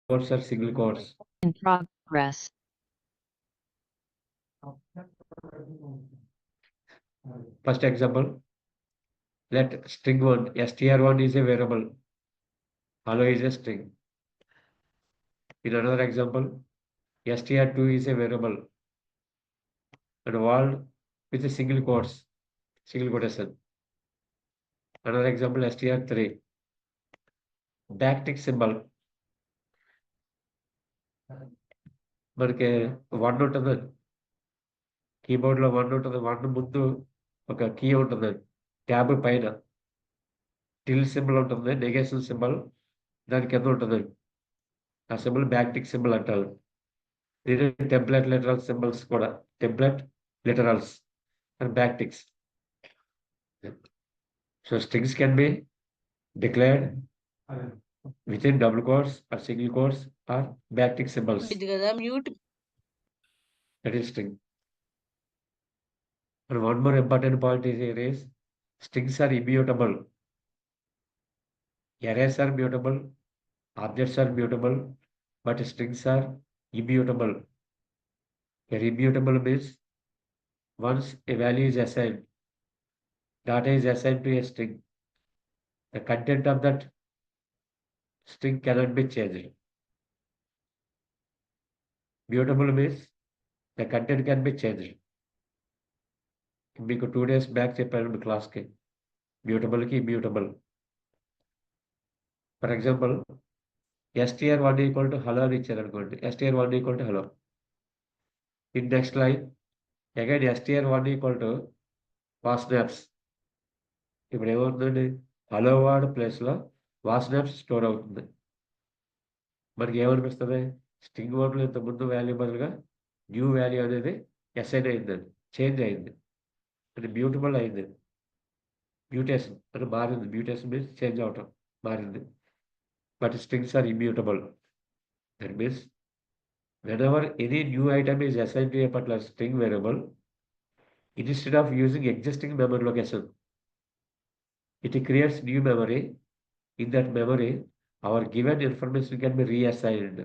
quotes or single quotes. In progress. First example, let string1, str1 is a variable, hello is a string. In another example, str2 is a variable, and wall with a single quotes, single quotation. Another example, str3, backtick symbol. మనకి 1 ఉంటుంది, కీబోర్డ్లో 1 ఉంటుంది, 1 ముందు ఒక key ఉంటుంది, tab పైన till symbol ఉంటుంది, negation symbol దాని కింద ఉంటుంది, ఆ సింబల్ బ్యాక్టిక్ సింబల్ అంటారు. దీని టెంప్లెట్ లిటరల్ సింబల్స్ కూడా, template literals and backticks. So strings can be declared within double quotes or single quotes or backtick symbols. ఇది కదా mute. That is string. And one more important point is here is strings are immutable. Arrays are mutable, objects are mutable, but strings are immutable. Here immutable means once a value is assigned, data is assigned to a string, the content of that string cannot be changed. Mutable means the content can be changed. మీకు 2 days back చెప్పాను మీ క్లాస్కి, మ్యూటబుల్కి immutable. For example str1 equal to hello అని ఇచ్చారు అనుకోండి, str1 equal to hello. In next line again str1 equal to వాస్నాప్స్. ఇప్పుడు ఏమవుతుందండి, హలో వర్డ్ ప్లేస్లో వాస్నాప్స్ స్టోర్ అవుతుంది. మనకి ఏమనిపిస్తుంది, స్ట్రింగ్ వర్డ్లో ఇంత ముందు వాల్యూ బదులుగా న్యూ వాల్యూ అనేది అసైన్ అయిందండి, చేంజ్ అయింది, అది మ్యూటబుల్ అయింది. మ్యూటేషన్ అని మారింది, మ్యూటేషన్ మీన్స్ చేంజ్ అవటం, మారింది. But strings are immutable. That means whenever any new item is assigned to a particular string variable, instead of using existing memory location, it creates new memory. In that memory, our given information can be reassigned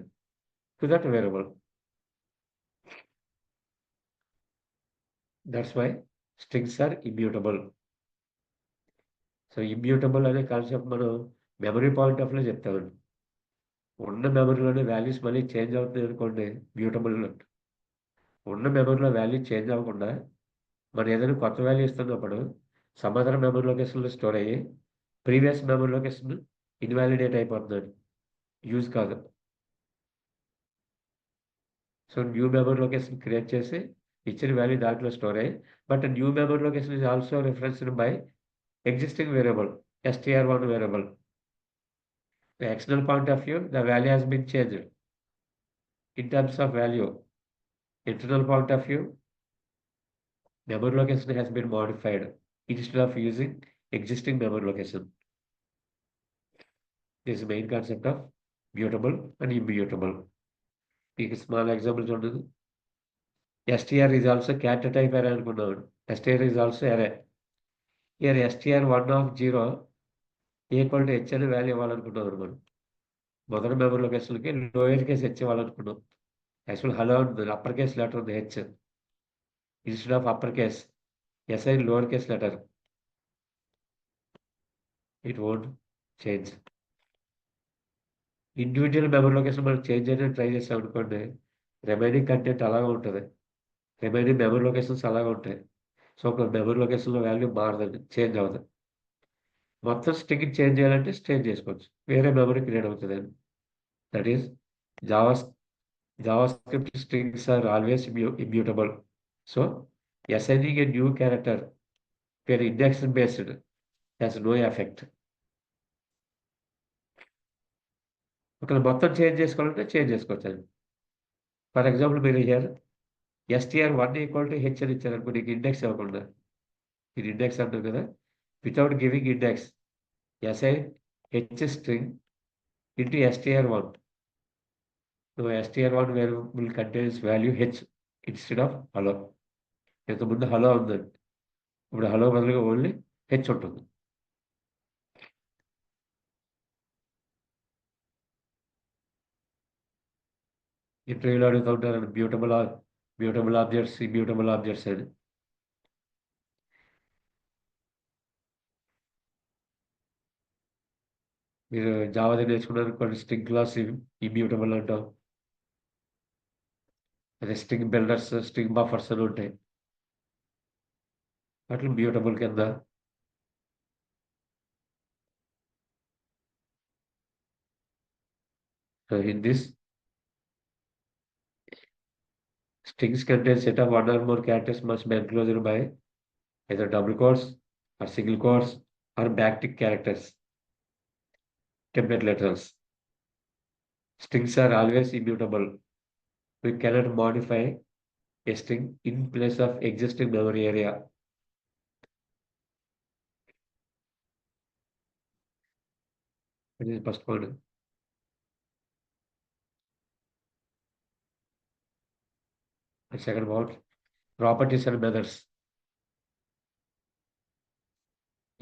to that variable. That's why strings are immutable. So immutable అనే concept మనం memory point of లో చెప్తామండి. ఉన్న మెమరీలోనే values మళ్ళీ change అవుతుంది అనుకోండి, mutable. ఉన్న మెమరీలో వాల్యూ చేంజ్ అవ్వకుండా మనం ఏదైనా కొత్త వాల్యూ ఇస్తున్నప్పుడు సమాధాన మెమరీ లొకేషన్లో స్టోర్ అయ్యి ప్రీవియస్ మెమరీ లొకేషన్ ఇన్వాలిడేట్ అయిపోతుందండి, యూజ్ కాదు. So new memory location create చేసి ఇచ్చిన వాల్యూ దాంట్లో స్టోర్ అయ్యి, but new memory location is also referenced by existing variable, str1 variable. The external point of view, the value has been changed in terms of value. Internal point of view, memory location has been modified instead of using existing memory location. This is the main concept of mutable and immutable. Take a small example. Str is also character type array. Str is also array. Here str1 of 0 equal to h అనే value ఇవ్వాలనుకున్నాం మనం. మొదటి memory లొకేషన్కి lower case H ఇవ్వాలనుకున్నాం. Actual hello ఉంటుంది, upper case letter ఉంది H. Instead of upper case assign lower case letter, it won't change. Individual memory location మనం change చేయడానికి ట్రై చేస్తాం అనుకోండి, రిమైనింగ్ కంటెంట్ అలాగే ఉంటుంది, రిమైనింగ్ మెమరీ లొకేషన్స్ అలాగే ఉంటాయి. సో ఒక మెమరీ లొకేషన్లో వాల్యూ మారదండి, చేంజ్ అవ్వదు. మొత్తం స్ట్రింగ్ చేంజ్ చేయాలంటే చేంజ్ చేసుకోవచ్చు, వేరే మెమరీ క్రియేట్ అవుతుంది. That is JavaScript strings are always immutable. So assigning a new character to an index based has no effect. ఒకవేళ మొత్తం చేంజ్ చేసుకోవాలంటే చేంజ్ చేసుకోవచ్చు అండి. ఫర్ ఎగ్జాంపుల్ మీరు here str1 equal to H అని ఇచ్చారనుకో, నీకు ఇండెక్స్ ఇవ్వకుండా, ఇది ఇండెక్స్ అంటారు కదా, without giving index assign H string into str1. So str1 variable contains value H instead of hello. ఇంతకుముందు హలో ఉందండి, ఇప్పుడు హలో బదులుగా ఓన్లీ హెచ్ ఉంటుంది. ఇంటర్వ్యూలో అడుగుతూ ఉంటారండి మ్యూటబుల్ ఆబ్జెక్ట్స్, ఇమ్యూటబుల్ ఆబ్జెక్ట్స్ అని. మీరు జావాది నేర్చుకున్నారు కొన్ని స్ట్రింగ్ క్లాస్ ఇమ్యూటబుల్ అంటాం. అదే స్ట్రింగ్ బిల్డర్స్, స్ట్రింగ్ బఫర్స్ అని ఉంటాయి. వాటిని మ్యూటబుల్ కింద. So in this, strings contain set of one or more characters must be enclosed by either double quotes or single quotes or backtick characters, template letters. Strings are always immutable. We cannot modify a string in place of existing memory area. That is the first point. The second one, properties and methods.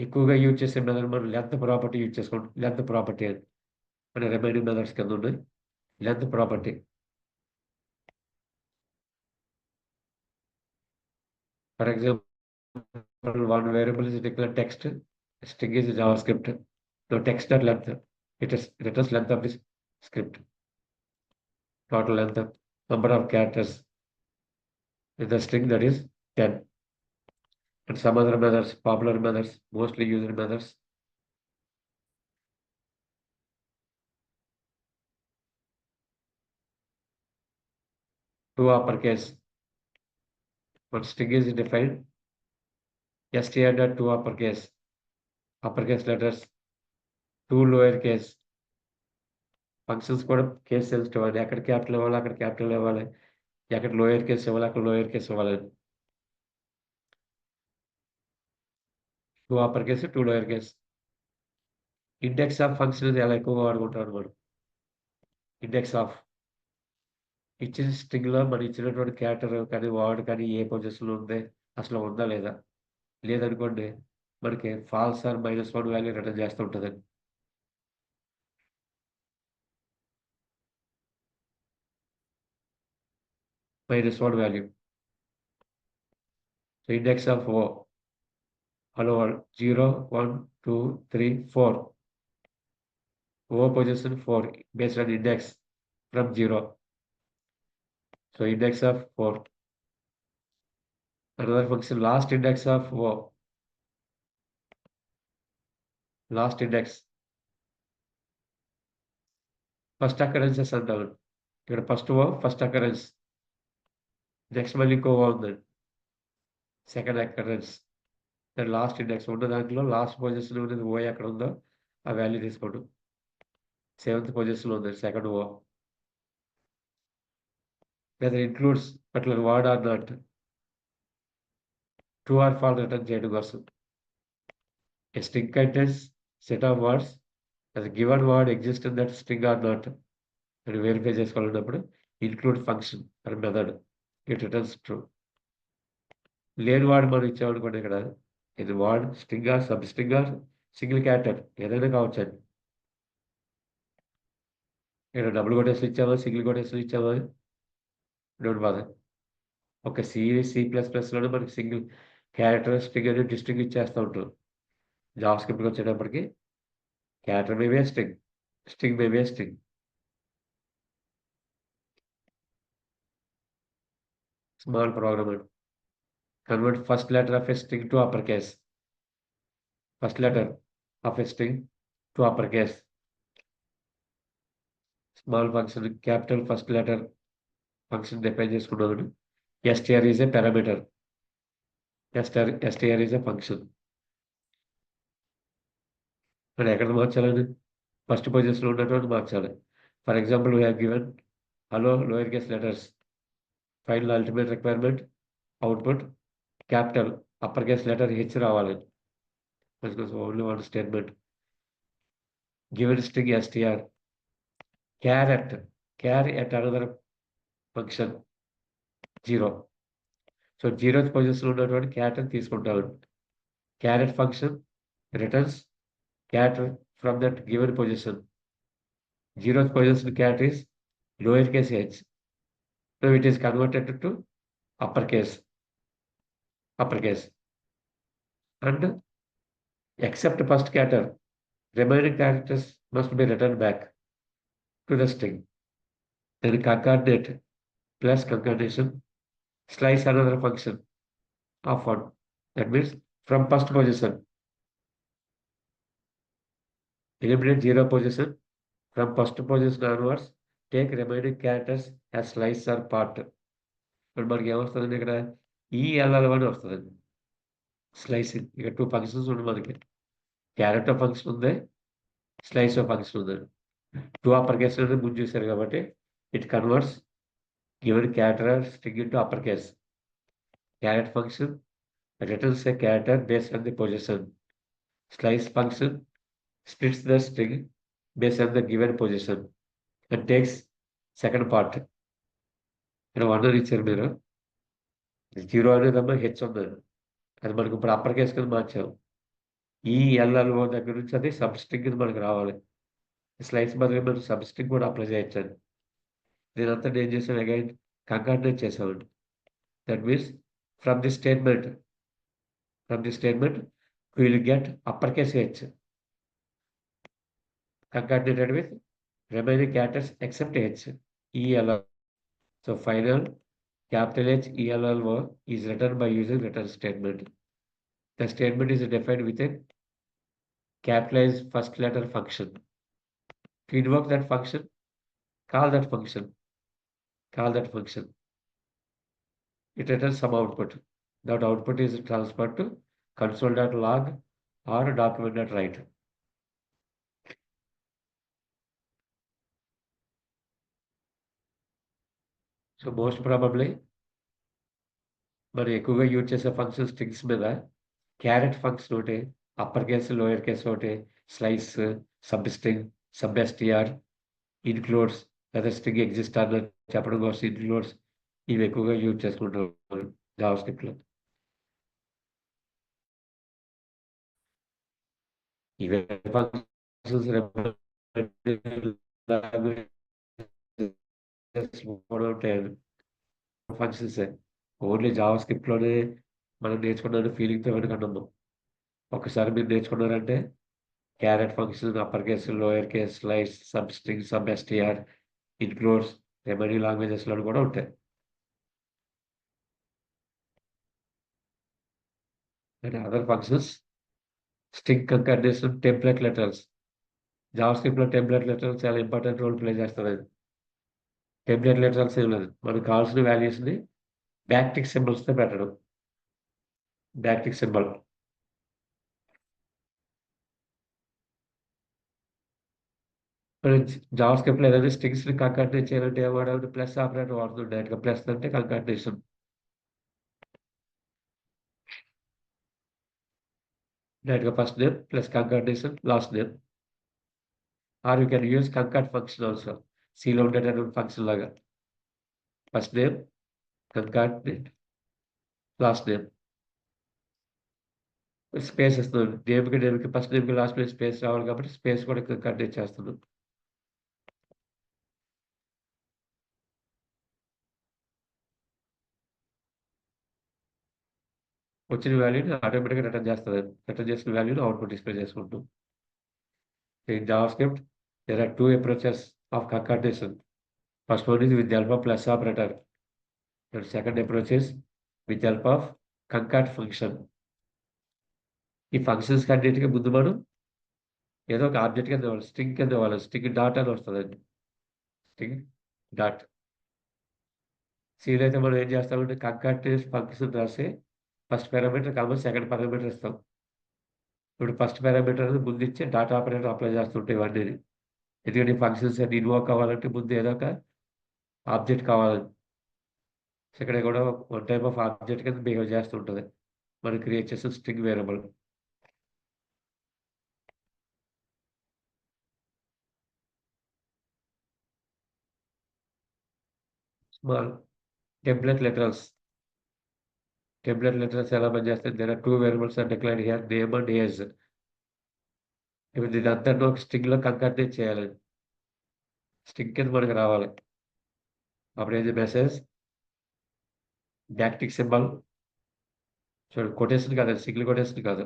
ఎక్కువగా use చేసే method మనం length property use చేసుకోండి. Length property అని మన remaining methods కింద ఉన్నాయి. Length property. For example, one variable is declared text, string is JavaScript. So text dot length, it is returns length of this script. Total length of number of characters in the string, that is 10. And some other methods, popular methods, mostly used methods. Two uppercase. One string is defined. str dot two uppercase letters, two lowercase. Functions కూడా case sensitive అండి. ఎక్కడ capital ఇవ్వాలి అక్కడ capital ఇవ్వాలి, ఎక్కడ lower case ఇవ్వాలి అక్కడ lower case ఇవ్వాలి. Two upper case, two lower case. Index of function ఎలా ఎక్కువగా వాడుకుంటారు మనం. ఇండెక్స్ ఆఫ్ ఇచ్చిన స్ట్రింగ్ లో మనం ఇచ్చినటువంటి క్యారెక్టర్ కానీ వర్డ్ కానీ ఏ పొజిషన్లో ఉంది, అసలు ఉందా లేదా. లేదనుకోండి మనకి ఫాల్స్ ఆర్ -1 వాల్యూ రిటర్న్ చేస్తూ ఉంటుందండి. -1 value. So index of O, hello 0 1 2 3 4. O position 4 based on index from 0. So index of 4. Another function, last index of O. Last index. First occurrences అంటారు. ఇక్కడ first O, first occurrence. Next మళ్ళీ ఇంకో O ఉంది, second occurrence. Last index ఉన్న దాంట్లో last position ఉన్నది O ఎక్కడ ఉందో ఆ వాల్యూ తీసుకోండి. 7th పొజిషన్లో ఉంది second O. whether includes particular word or not. True or false return చేయడం కోసం. A string contains set of words. as a given word exists in that string or not అని verify చేసుకోవాలన్నప్పుడు include function or method, it returns true. లేని వాడు మనం ఇచ్చామనుకోండి, ఇక్కడ ఇది word string or substring or single character ఏదైనా కావచ్చండి. ఇక్కడ డబుల్ కొటేషన్ ఇచ్చామా, సింగిల్ కొటేషన్ ఇచ్చామా, డోంట్ బాదర్. ఒక C++లోనే మనకి సింగిల్ క్యారెక్టర్ స్ట్రింగ్ అనేది డిస్ట్రింగ్ ఇచ్చేస్తూ ఉంటాం. జావాస్క్రిప్ట్కి వచ్చేటప్పటికి character maybe string, string maybe string. Small program అండి. Convert first letter of a string to uppercase. First letter of a string to uppercase. Small function, capital first letter function define చేసుకున్నాను. str is a parameter. str is a function. మరి ఎక్కడ మార్చాలని, first పొజిషన్లో ఉన్నటువంటి మార్చాలి. For example we have given hello lower case letters. Final ultimate requirement output capital upper case letter H రావాలి. Only one statement. Given string str char at another function 0. So 0th position ఉన్నటువంటి character తీసుకుంటాం. CharAt function returns character from that given position. 0th position character is lower case H. Now it is converted to uppercase. And except first character, remaining characters must be returned back to the string. Then concatenate plus concatenation, slice another function of 1. That means from first position, eliminate 0 position. From first position onwards, take remaining characters as slice or part. ఇప్పుడు మనకి ఏమొస్తుందండి ఇక్కడ ELL అని వస్తుందండి. Slicing ఇక 2 functions ఉంది మనకి. Character function ఉంది, slice function ఉందండి. 2 అప్పర్ కేస్ అనేది ముందు చూశారు కాబట్టి it converts given character string into upper case. Carrot function returns a character based on the position. Slice function splits the string based on the given position and takes second part. ఇక్కడ 1 అని ఇచ్చారు మీరు. 0 అనేదమ్మా H ఉందండి. అది మనకి ఇప్పుడు upper case కింద మార్చాం. ఈఎల్ఎల్ఓ దగ్గర నుంచి అది సబ్ స్ట్రింగ్ కింద మనకు రావాలి. స్లైస్ బదులు మనం సబ్ స్ట్రింగ్ కూడా అప్లై చేయొచ్చండి. దీనంతా ఏం చేసాం అగైన్ కంకాటినేట్ చేసామండి. That means from the statement we will get uppercase H concatenated with remaining characters except H, ELL. So final capital H ELLO is written by using return statement. The statement is defined with a capitalized first letter function. To invoke that function, call that function. It returns some output. That output is transferred to console.log or document.write. So most probably మనం ఎక్కువగా use చేసే function strings మీద carrot function ఒకటి, upper case lower case ఒకటి, slice, substring, sub STR, includes లేదా string exist అని చెప్పడం కోసం ఇన్క్లూడ్స్ ఇవి ఎక్కువగా యూజ్ చేసుకుంటాం జావా స్క్రిప్ట్లో. ఇవే ఫంక్షన్స్ ఫంక్షన్స్ ఓన్లీ జావా స్క్రిప్ట్లోనే మనం నేర్చుకున్న ఫీలింగ్తో వెనుకన్నాము. ఒకసారి మీరు నేర్చుకున్నారంటే charAt function, upper case, lower case, slice, substring, sub STR, includes remaining లాంగ్వేజెస్లో కూడా ఉంటాయి. And other functions string concatenation, template letters. జావా స్క్రిప్ట్లో టెంప్లెట్ లెటర్స్ చాలా ఇంపార్టెంట్ రోల్ ప్లే చేస్తుంది. టెంప్లెట్ లెటర్స్ ఏం లేదు, మనకు కావాల్సిన వాల్యూస్ని బ్యాక్టిక్ సింబల్స్తో పెట్టడం. బ్యాక్టిక్ సింబల్ జావా స్క్రిప్ట్లో ఏదైనా స్ట్రింగ్స్ని కంకాటినేట్ చేయాలంటే ఏం వాడాలి? ప్లస్ ఆపరేటర్ వాడుతుంది. డైరెక్ట్గా ప్లస్ అంటే కంకాటినేషన్. డైరెక్ట్గా first name plus concatenation last name. Or you can use concat function also. సిలో ఉండేటటువంటి ఫంక్షన్ లాగా first name concatenate last name. Space ఇస్తున్నాను. నేమ్కి ఫస్ట్ నేమ్కి లాస్ట్ నేమ్ స్పేస్ రావాలి కాబట్టి స్పేస్ కూడా కంకాటినేట్ చేస్తున్నాను. వచ్చిన వాల్యూని ఆటోమేటిక్గా రిటర్న్ చేస్తుంది. రిటర్న్ చేసిన వాల్యూని అవుట్పుట్ డిస్ప్లే చేసుకుంటాం. In JavaScript, there are 2 approaches of concatenation. First one is with the help of plus operator. And second approach is with the help of concat function. ఈ functions కన్నిటికి ముందు మనం ఏదో ఒక object కింద ఇవ్వాలి, స్ట్రింగ్ కింద ఇవ్వాలి. స్ట్రింగ్ డాట్ అని వస్తుందండి. String dot. సీలో అయితే మనం ఏం చేస్తామంటే కంకాటినేషన్ ఫంక్షన్ రాసి first parameter common second parameter ఇస్తాం. ఇప్పుడు ఫస్ట్ పారామీటర్ అనేది ముందు ఇచ్చి డాటా ఆపరేటర్ అప్లై చేస్తుంటే ఇవన్నీ. ఎందుకంటే ఫంక్షన్స్ అన్ని ఇన్వోక్ కావాలంటే ముందు ఏదో ఒక ఆబ్జెక్ట్ కావాలని. ఇక్కడ కూడా వన్ టైప్ ఆఫ్ ఆబ్జెక్ట్ కింద బిహేవ్ చేస్తుంటుంది. మనం క్రియేట్ చేసిన string variable. Small template letters. Template letters ఎలా పనిచేస్తాయి? There are 2 variables are declared here, name and age. ఇప్పుడు ఇదంతా ఒక స్ట్రింగ్లో కంకాటినేట్ చేయాలి. స్ట్రింగ్ కింద మనకి రావాలి. అప్పుడు ఏది మెసేజ్ బ్యాక్టిక్ సింబల్ చూడండి, కొటేషన్ కాదు, సింగిల్ కొటేషన్ కాదు.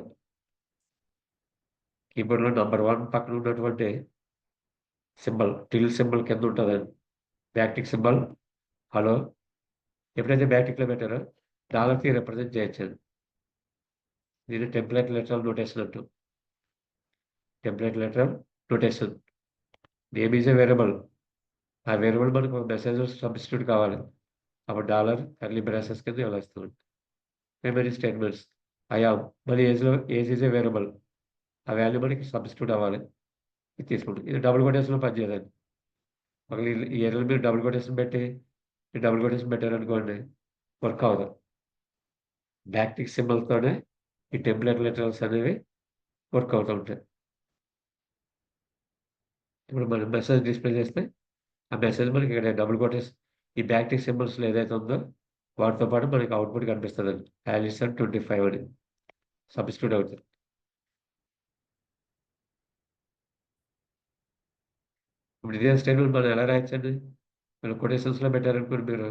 కీబోర్డ్లో నంబర్ 1 పక్కన ఉన్నటువంటి సింబల్ టిల్ సింబల్ కింద ఉంటుందండి బ్యాక్టిక్ సింబల్. హలో, ఎప్పుడైతే బ్యాక్టిక్లో పెట్టారో డాలర్కి రిప్రజెంట్ చేయొచ్చు. దీన్ని టెంప్లెట్ లెటరల్ నోటేషన్ అంటూ. Template lateral notation. Name is a variable. ఆ వేరియబుల్ మనకు మెసేజ్ సబ్స్టిట్యూట్ కావాలి, అప్పుడు డాలర్ కర్లీ బ్రాసెస్ కింద ఇలా ఇస్తుంది. Memory statements. ఐఆమ్ మన ఏజ్ ఈజ్ ఏ వేరియబుల్, ఆ వాల్యూ మనకి సబ్స్టిట్యూట్ అవ్వాలి, ఇది తీసుకుంటాం. ఇది డబుల్ కొటేషన్లో పనిచేయదండి. ఒకవేళ ఈ ఎర్రలు మీరు డబుల్ కొటేషన్ పెట్టి ఈ డబుల్ కొటేషన్ పెట్టారనుకోండి, వర్క్ అవ్వదు. బ్యాక్టిక్ సింబల్తోనే ఈ టెంప్లెట్ లెటరల్స్ అనేవి వర్క్ అవుతూ ఉంటాయి. ఇప్పుడు మనం మెసేజ్ డిస్ప్లే చేస్తే ఆ మెసేజ్ మనకి ఇక్కడ డబుల్ కొటేషన్ ఈ బ్యాక్టిక్ సింబల్స్లో ఏదైతే ఉందో వాటితో పాటు మనకి అవుట్పుట్ కనిపిస్తుంది అండి. ఆలిసన్ 25 అని సబ్స్టిట్యూట్ అవుతుంది. ఇప్పుడు ఇదే స్టేట్మెంట్ మనం ఎలా రాయొచ్చండి? మీరు కొటేషన్స్లో పెట్టారనుకోండి, మీరు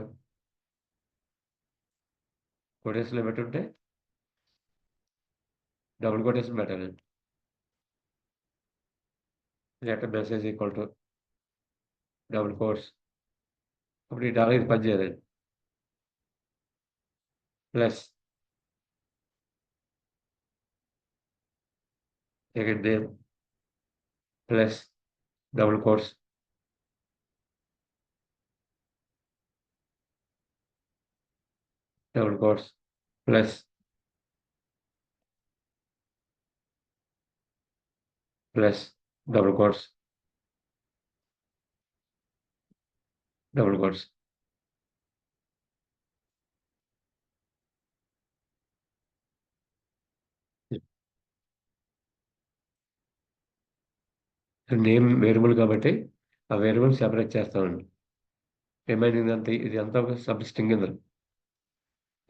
కొటేషన్లో పెట్టుంటే డబుల్ కొటేషన్ పెట్టాలండి. లేకపోతే message equal to double quotes, అప్పుడు ఈ డాలర్ ఇది పనిచేయదండి. Plus second name plus double quotes plus plus double quotes double quotes. Name variable కాబట్టి ఆ వేరియబుల్ సెపరేట్ చేస్తామండి. రిమైనింగ్ అంతా ఇది అంతా ఒక సబ్ స్ట్రింగ్ ఉంది,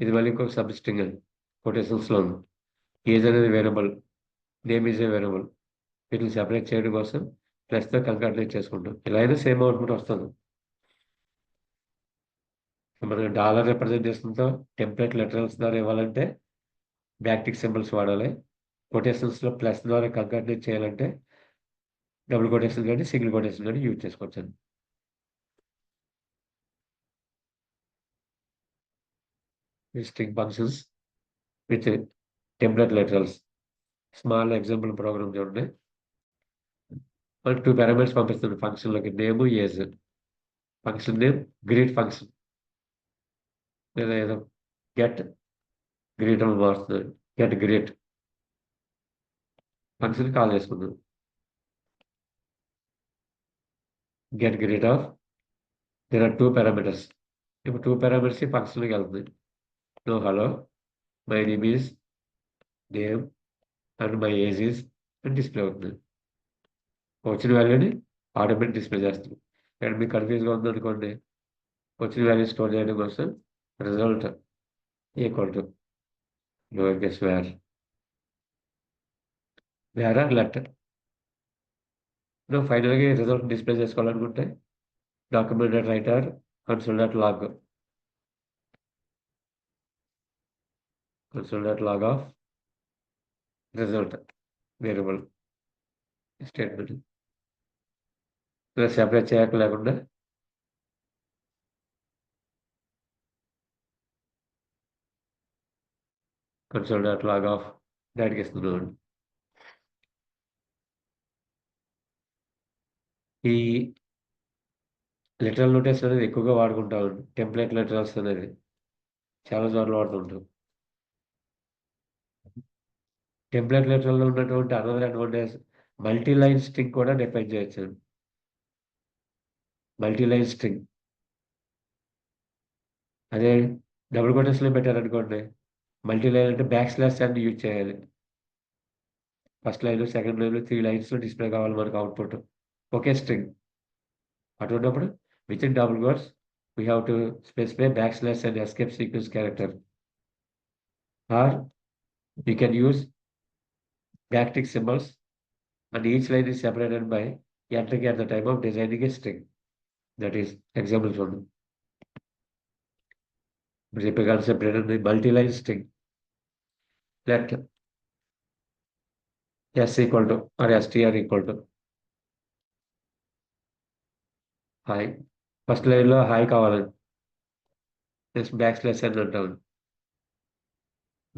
ఇది మళ్ళీ ఇంకొక సబ్ స్ట్రింగ్ అండి కొటేషన్స్లో ఉంది. ఏజ్ అనేది variable, name is a variable. వీటిని సెపరేట్ చేయడం కోసం ప్లస్తో కంకాటినేట్ చేసుకుంటాం. ఇలా అయినా సేమ్ అవుట్పుట్ వస్తుంది. మనకి డాలర్ రిప్రజెంటేషన్తో టెంప్లెట్ లెటరల్స్ ద్వారా ఇవ్వాలంటే బ్యాక్టిక్ సింబల్స్ వాడాలి. కొటేషన్స్లో ప్లస్ ద్వారా కంకాటినేట్ చేయాలంటే డబుల్ కొటేషన్ కానీ సింగిల్ కొటేషన్ కానీ యూజ్ చేసుకోవచ్చు అండి. String functions with template literals. Small example program చూడండి. మనకి 2 పారామీటర్స్ పంపిస్తుంది ఫంక్షన్లోకి, name age. Function name greet function లేదా ఏదో గెట్ గ్రీట్ అని మారుతుంది. గెట్ గ్రీట్ ఫంక్షన్ కాల్ చేసుకుందాం. Get greet of there are 2 parameters. ఇప్పుడు 2 పారామీటర్స్ ఈ ఫంక్షన్లోకి వెళ్తుంది. No hello, my name is name and my age is అని డిస్ప్లే అవుతుంది. వచ్చిన వాల్యూని ఆటోమేటిక్ డిస్ప్లే చేస్తుంది. ఇక్కడ మీకు కన్ఫ్యూజ్గా ఉందనుకోండి, వచ్చిన వాల్యూ స్టోర్ చేయడం కోసం result equal to lower case where are let. నువ్వు ఫైనల్గా రిజల్ట్ డిస్ప్లే చేసుకోవాలనుకుంటే document writer console log of result variable statement ఇలా సెపరేట్ చేయక లేకుండా కన్సోల్.లాగ్ ఆఫ్ డైరెక్ట్గా ఇస్తున్నాను. ఈ లిటరల్ నోటేషన్ అనేది ఎక్కువగా వాడుకుంటాం. టెంప్లెట్ లిటరల్స్ అనేది చాలా చోట్ల వాడుతుంటాం. టెంప్లెట్ లిటరల్లో ఉన్నటువంటి another advantage multi line string కూడా డిఫైన్ చేయొచ్చు. మల్టీ లైన్ స్ట్రింగ్ అదే డబుల్ కొటేషన్లో పెట్టారనుకోండి, మల్టీ లైన్ అంటే బ్యాక్ స్లాష్ అని యూజ్ చేయాలి. ఫస్ట్ లైన్ సెకండ్ లైన్ 3 లైన్స్లో డిస్ప్లే కావాలి మనకు అవుట్పుట్ ఒకే స్ట్రింగ్. అటువంటిప్పుడు with in double quotes we have to specify back slash and escape sequence character, or you can use backtick symbols and each line is separated by entering at the time of designing a string. That is example from చెప్పే concept ఏంటంటే multiline string. Let S equal to or STR equal to hi. First లైన్లో hi కావాలని next back slash N అంటాం.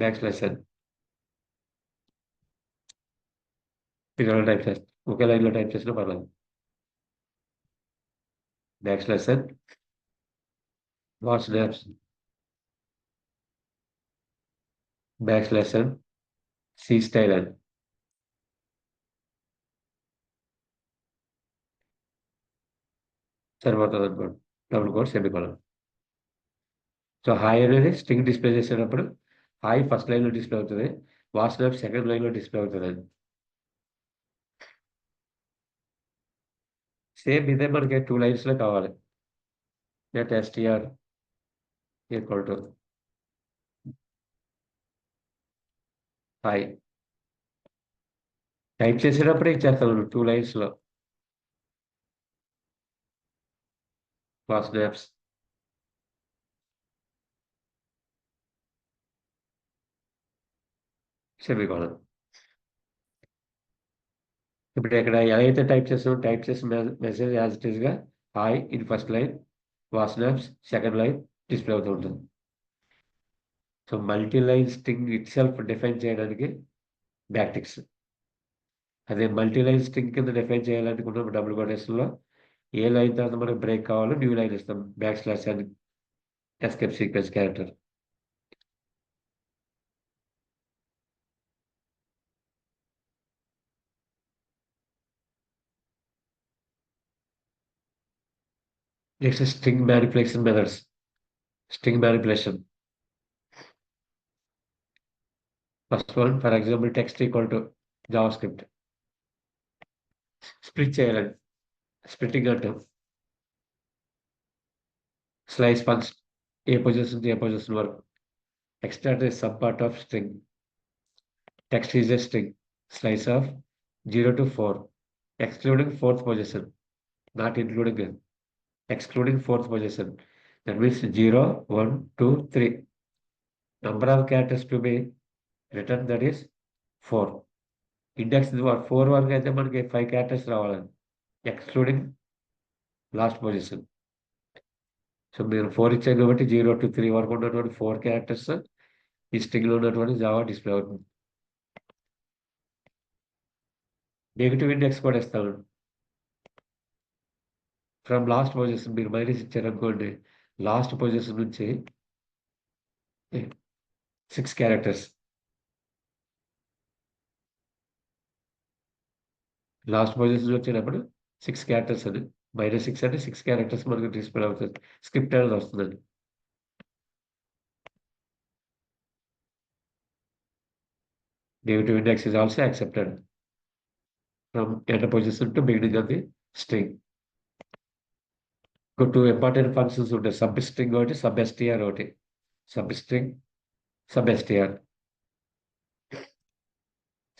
Back slash ఎన్ మీరు type చేస్తారు, ఒకే లైన్లో type చేసినా పర్లేదు. Back slash N watch snaps back slash N C style N సరిపోతుంది అనుకోండి. Double quote semicolon. So hi అనేది స్ట్రింగ్ డిస్ప్లే చేసేటప్పుడు హాయ్ ఫస్ట్ లైన్లో డిస్ప్లే అవుతుంది, వాచ్ స్నాప్ సెకండ్ లైన్లో డిస్ప్లే అవుతుంది. సేమ్ ఇదే మనకి 2 లైన్స్లో కావాలి. Let STR equal to hi. Type చేసేటప్పుడే ఇచ్చేస్తాను 2 లైన్స్లో. Watch snaps semicolon. ఇప్పుడు ఇక్కడ ఎలా అయితే టైప్ చేస్తామో టైప్ చేసిన మెసేజ్ యాజ్ ఇట్ ఈస్గా hi in first line, watch snaps second line display అవుతూ ఉంటుంది. So multi line string it self define చేయడానికి బ్యాక్టిక్స్. అదే మల్టీ లైన్ స్ట్రింగ్ కింద డిఫైన్ చేయాలనుకున్నప్పుడు డబుల్ కొటేషన్లో ఏ లైన్ తర్వాత మనకు బ్రేక్ కావాలో న్యూ లైన్ ఇస్తాం, బ్యాక్ స్లాష్ అని escape sequence character. Next string manipulation methods. String manipulation first one, for example text equal to Java script. Split చేయాలండి, స్ప్లిట్టింగ్ అంటాం. Slice function ఏ position నుంచి ఏ position వరకు. Extract A sub part of string. Text is a string, slice of 0 to 4 excluding fourth position, not including it, excluding fourth position. That means 0, 1, 2, 3. Number of characters to be written, that is 4. Index 4 వరకు అయితే మనకి 5 characters రావాలని, excluding last position. So మీరు 4 ఇచ్చారు కాబట్టి 0 to 3 వరకు ఉన్నటువంటి 4 characters ఈ స్ట్రింగ్లో ఉన్నటువంటి జావా డిస్ప్లే అవుతుంది. నెగిటివ్ ఇండెక్స్ కూడా ఇస్తాను. ఫ్రమ్ లాస్ట్ పొజిషన్ మీరు మైనస్ ఇచ్చారనుకోండి, లాస్ట్ పొజిషన్ నుంచి 6 క్యారెక్టర్స్. లాస్ట్ పొజిషన్ వచ్చేటప్పుడు 6 క్యారెక్టర్స్ అని, -6 అంటే 6 క్యారెక్టర్స్ మనకు డిస్ప్లే అవుతుంది, స్క్రిప్ట్ అనేది వస్తుందండి. Negative index is also accepted from enter position to beginning of the string. ఇంకో 2 ఇంపార్టెంట్ ఫంక్షన్స్ ఉంటాయి, సబ్ స్ట్రింగ్ ఒకటి, సబ్ ఎస్టీఆర్ ఒకటి. Sub string, sub STR.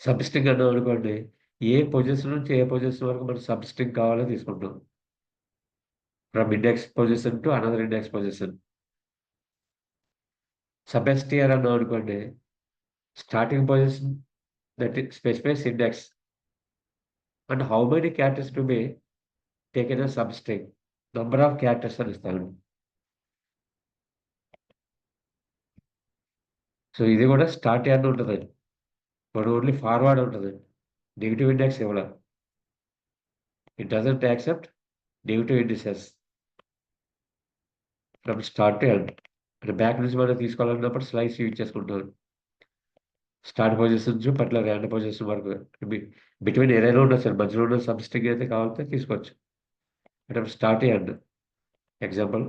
Sub string అన్నాం అనుకోండి, ఏ పొజిషన్ నుంచి ఏ పొజిషన్ వరకు మనం సబ్ స్ట్రింగ్ కావాలో తీసుకుంటాం. From index position to another index position. Sub STR అన్నాం అనుకోండి, starting position that it specifies index and how many characters to be taken as substring, number of characters అని ఇస్తాను. So ఇది కూడా స్టార్ట్ యాడ్ ఉంటుందండి, but only forward ఉంటుంది, negative index ఇవ్వాలి. It doesn't accept negative indices from start to end. అంటే back నుంచి మనం తీసుకోవాలన్నప్పుడు స్లైస్ యూజ్ చేసుకుంటాం. స్టార్ట్ పొజిషన్ నుంచి పర్టికులర్ ఎండ్ పొజిషన్ వరకు బిట్వీన్ ఏదైనా ఉండొచ్చు సార్, మధ్యలో ఉన్న సబ్స్ట్రింగ్ అయితే కావాలంటే తీసుకోవచ్చు. అంటే start end. Example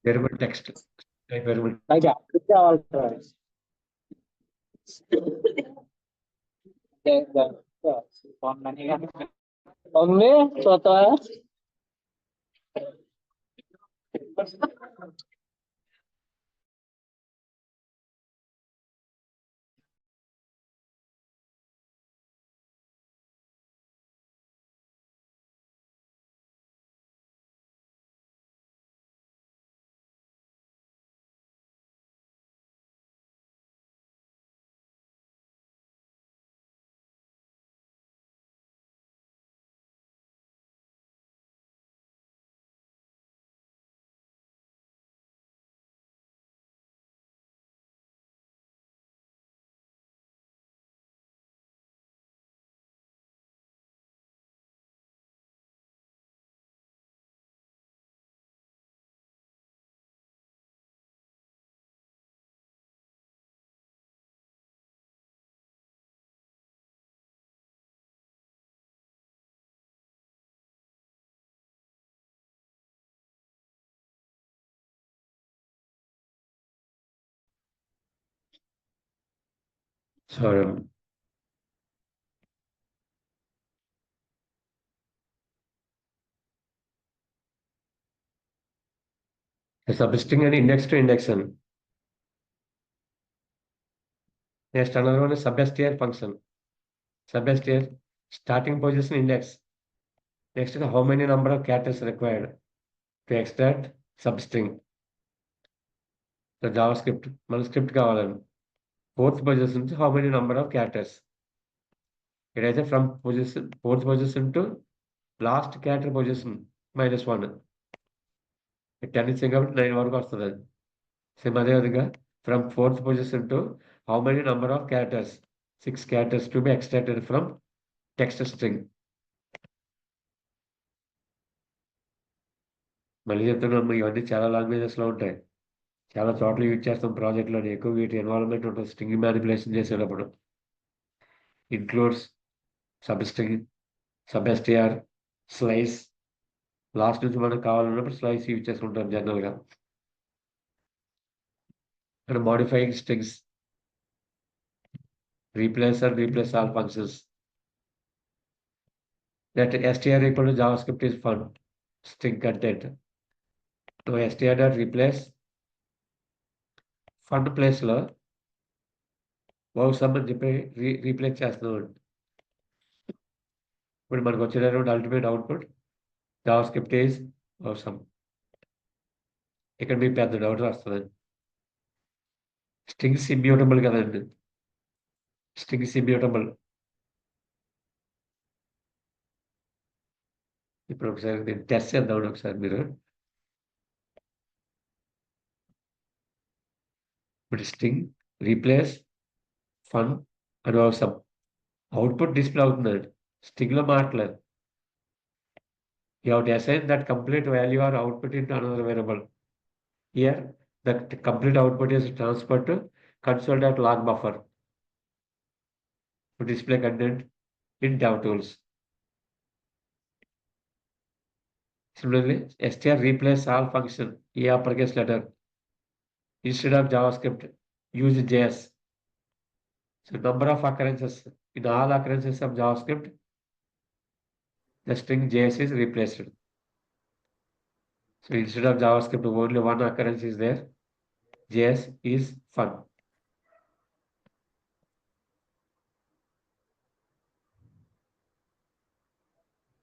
variable text, variable mummy చూస్తావా? So a substring and index to index. Next, another one is substr function. Substr starting position index. Next is how many number of characters required to extract substring. The JavaScript, మన script కావాలని fourth position to how many number of characters. ఇదైతే from position fourth position to last character position -1. 10 ఇచ్చాం కాబట్టి 9 వరకు వస్తుంది అది. Same అదేవిధంగా from fourth position to how many number of characters, 6 characters to be extracted from text string. మళ్ళీ చెప్తున్నాము, ఇవన్నీ చాలా లాంగ్వేజెస్లో ఉంటాయి, చాలా చోట్ల యూజ్ చేస్తాం ప్రాజెక్ట్లోని. ఎక్కువ వీటి ఇన్వాల్వ్మెంట్ ఉంటుంది స్ట్రింగ్ మ్యానిపులేషన్ చేసేటప్పుడు. Includes substring, sub STR, slice. Last నుంచి మనకు కావాలన్నప్పుడు స్లైస్ యూజ్ చేసుకుంటాం జనరల్గా. And modifying strings, replace and replace all functions. That str equal to JavaScript is fun string content. So str dot replace fun place లో wow sum అని చెప్పి replace చేస్తున్నాం. ఇప్పుడు మనకు వచ్చేటటువంటి ultimate output JavaScript is wow sum. ఇక్కడ మీకు పెద్ద డౌట్ వస్తుంది, స్ట్రింగ్స్ ఇమ్యూటబుల్ కదండి. Strings immutable. ఇప్పుడు ఒకసారి నేను టెస్ట్ చేద్దాం ఒకసారి మీరు. ఇప్పుడు స్ట్రింగ్ రీప్లేస్ ఫన్ అని అవసరం అవుట్పుట్ డిస్ప్లే అవుతుందండి, స్ట్రింగ్లో మారట్లేదు. You have to assign that complete value or output into another variable. Here, the complete output is transferred to console.log buffer to display content in DevTools. Similarly, str replace all function E uppercase letter. Instead of JavaScript, use JS. So number of occurrences in all occurrences of JavaScript, the string JS is replaced. So instead of JavaScript, only one occurrence is there. JS is fun.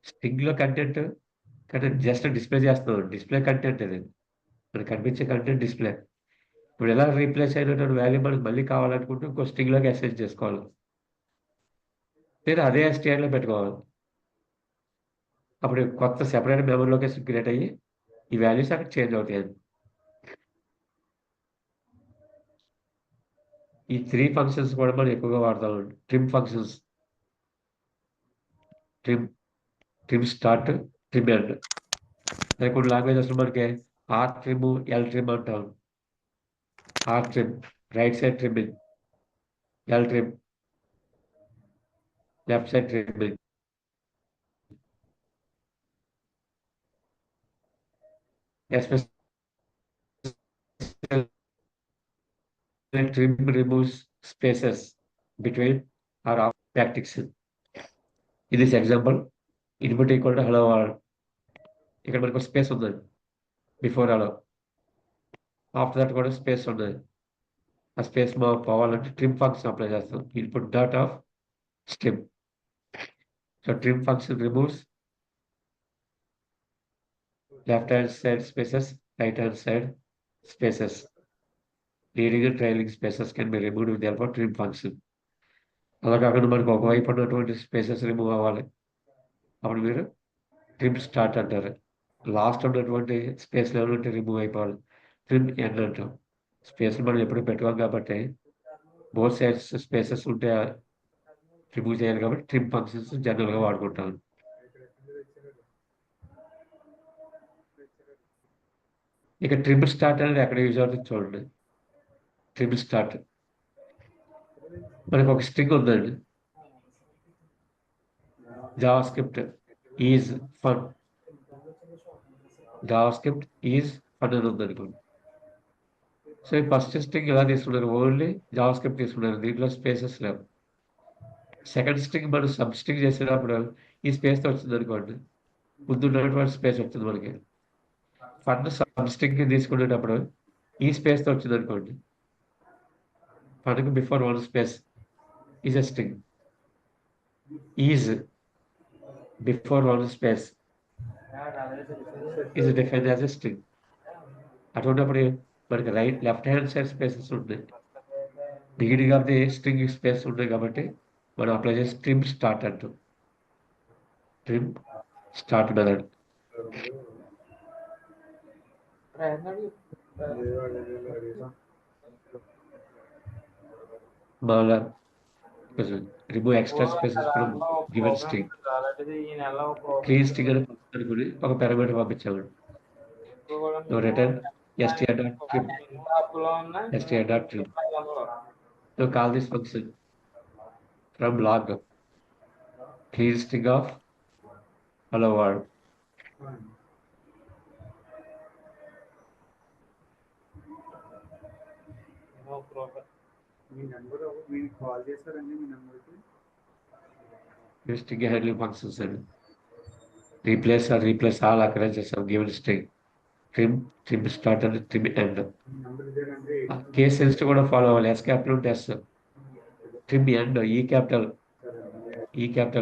String లో content just display చేస్తున్నాం, display content అది మనకు కనిపించే content display. ఇప్పుడు ఎలా replace అయినటువంటి value మనకు మళ్ళీ కావాలనుకుంటే ఇంకో స్ట్రింగ్లోకి అసైన్ చేసుకోవాలి, లేదా అదే STR లో పెట్టుకోవాలి. అప్పుడు కొత్త సెపరేట్ మెమరీ లొకేషన్ క్రియేట్ అయ్యి ఈ వాల్యూస్ అక్కడ చేంజ్ అవుతాయి. ఈ 3 ఫంక్షన్స్ కూడా మనం ఎక్కువగా వాడతామండి. Trim functions, trim start, trim end. కొన్ని లాంగ్వేజెస్లో మనకి ఆర్ ట్రిమ్, ఎల్ ట్రిమ్ అంటాం. R trim right side trimming, L trim left side trimming. Special trim removes spaces between or after tactics. In this example, input equal to hello world. ఇక్కడ మనకు space ఉంది before hello, after that కూడా space ఉంది. ఆ space మనం పోవాలంటే trim function apply చేస్తాం. Input dot of stream. So trim function removes left hand side spaces, right hand side spaces. Leading and trailing spaces can be removed with the help of trim function. అలా కాకుండా మనకు ఒకవైపు ఉన్నటువంటి spaces remove అవ్వాలి, అప్పుడు మీరు trim start అంటారు. Last ఉన్నటువంటి స్పేస్ లెవెల్ ఉంటే రిమూవ్ అయిపోవాలి, ట్రిమ్ ఎండ్ అంటాం. స్పేస్ మనం ఎప్పుడు పెట్టుకోం కాబట్టి బోత్ సైడ్స్ స్పేసెస్ ఉంటే రిమూవ్ చేయాలి కాబట్టి ట్రిమ్ ఫంక్షన్స్ జనరల్గా వాడుకుంటాం. ఇక ట్రిమ్ స్టార్ట్ అనేది ఎక్కడ యూజ్ అవుతుంది చూడండి. ట్రిమ్ స్టార్ట్ మనకు ఒక స్ట్రింగ్ ఉందండి, JavaScript is fun. JavaScript is fun అని ఉందనుకోండి. సో ఈ ఫస్ట్ స్ట్రింగ్ ఇలా తీసుకున్నారు, ఓన్లీ జావా స్క్రిప్ట్ తీసుకున్నారు, దీంట్లో స్పేసెస్ లేవు. సెకండ్ స్ట్రింగ్ మనం సబ్ స్ట్రింగ్ చేసేటప్పుడు ఈ స్పేస్తో వచ్చింది అనుకోండి, ముందు ఉన్నటువంటి స్పేస్ వచ్చింది మనకి. ఫస్ట్ సబ్ స్ట్రింగ్ తీసుకునేటప్పుడు ఈ స్పేస్తో వచ్చింది అనుకోండి, మనకు before one space is a string, is before one space is define as a string. అటువంటిప్పుడు మనకి లెఫ్ట్ హ్యాండ్ సైడ్ స్పేసెస్ ఉంటాయి, beginning of the string space ఉన్నాయి కాబట్టి మనం అప్లై చేసి ట్రిమ్ స్టార్ట్ అంటాం. Trim start method. మళ్ళా remove extra spaces from given string. Clean string అని అనుకుని ఒక పారామీటర్ పంపించామండి. Return str.trim. str.trim. So call this function from log clean string of hello world. This string handling functions and replace or replace all occurrences of given string. Trim start and trim end. Case sensitive కూడా follow అవ్వాలి. S capital ఉంటే S, trim end E capital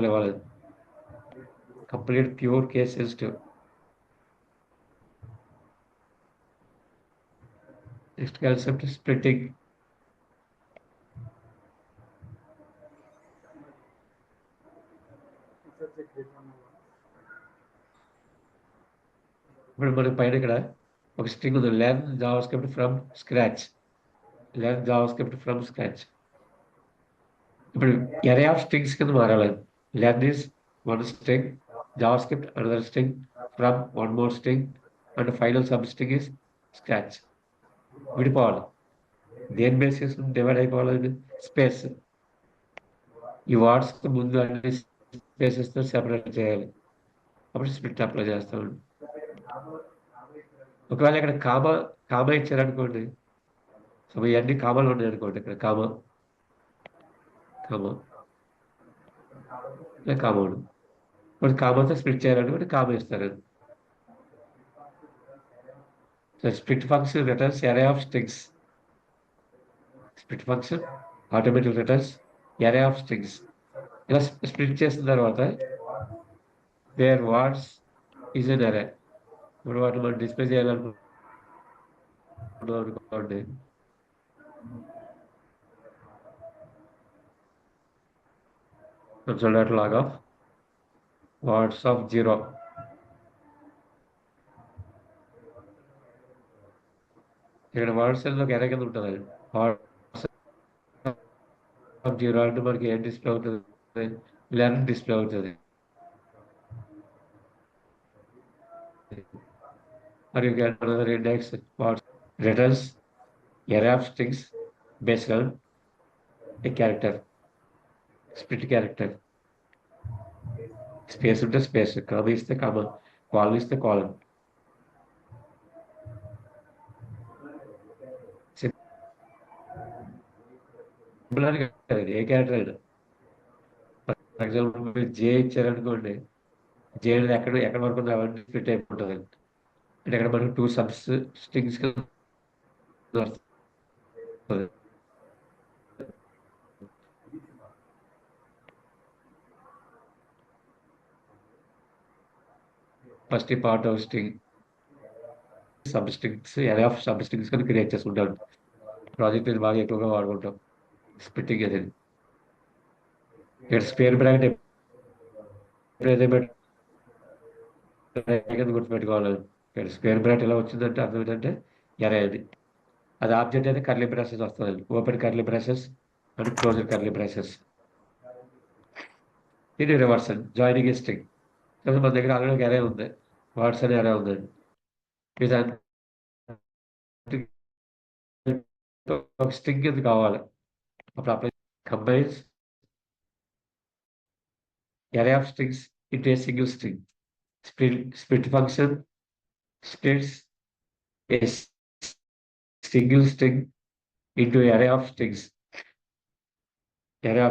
ఇవ్వాలి. Complete pure case sensitive. Next concept is splitting. ఇప్పుడు మనకి పైన ఇక్కడ ఒక string ఉంది, learn JavaScript from scratch. Learn JavaScript from scratch. ఇప్పుడు ఎరే ఆఫ్ స్ట్రింగ్స్ కింద మారాలి. Learn is one string, JavaScript another string, from one more string, and final substring is scratch. విడిపోవాలి. దేని basis divide అయిపోవాలి? Space. ఈ words ముందు అన్ని స్పేసెస్తో separate చేయాలి, అప్పుడు స్ప్లిట్ అప్లై చేస్తామండి. ఒకవేళ ఇక్కడ కామా ఇచ్చారనుకోండి, సో ఇవన్నీ కామాలు ఉన్నాయి అనుకోండి, ఇక్కడ కామా కామౌడు, ఇప్పుడు కామాతో స్ప్లిట్ చేయాలనుకుంటే కామా ఇస్తారు. So split function returns array of strings. Split function automatic returns array of strings. ఇలా స్ప్లిట్ చేసిన తర్వాత where words is an array. ఇప్పుడు వాటిని మనం డిస్ప్లే చేయాలనుకోండి, log of words of 0. ఇక్కడ వర్డ్స్ ఒక ఎరే కింద ఉంటుంది. వర్డ్స్ ఆఫ్ 0 అంటే మనకి ఏం డిస్ప్లే అవుతుంది? లెర్న్ డిస్ప్లే అవుతుంది. Or you get another index what returns array of strings based on a character, split character. Space ఉంటే space, comma ఇస్తే comma, colon ఇస్తే colon. సింపుల్ అని కాదు, ఏ క్యారెక్టర్ అయినా. ఫర్ ఎగ్జాంపుల్ మీరు జే ఇచ్చారనుకోండి, జే అనేది ఎక్కడ వరకు అవన్నీ స్ప్లిట్ అయిపోతుంది. అంటే ఇక్కడ మనకు 2 సబ్ స్ట్రింగ్స్ ఫస్ట్ ఈ part of string sub strings, array of sub strings కానీ క్రియేట్ చేసుకుంటాం. ప్రాజెక్ట్ ఇది బాగా ఎక్కువగా వాడుకుంటాం స్ప్లిట్టింగ్ అనేది. ఇక్కడ స్క్వేర్ బ్రాకెట్ గుర్తుపెట్టుకోవాలి. ఇక్కడ స్క్వేర్ బ్రాకెట్ ఎలా వచ్చిందంటే అర్థం ఏంటంటే ఎరే అది. అది ఆబ్జెక్ట్ అయితే కర్లీ బ్రాసెస్ వస్తుంది, open curly braces and close curly braces. ఇది రివర్స్ అండి, జాయినింగ్ ఏ స్ట్రింగ్. మన దగ్గర ఆల్రెడీ ఎరే ఉంది, వర్డ్స్ అనే ఎరే ఉందండి. ఇది ఒక స్ట్రింగ్ ఇది కావాలి, అప్పుడు apply combines array of strings into a single string. Split function splits a single string into array of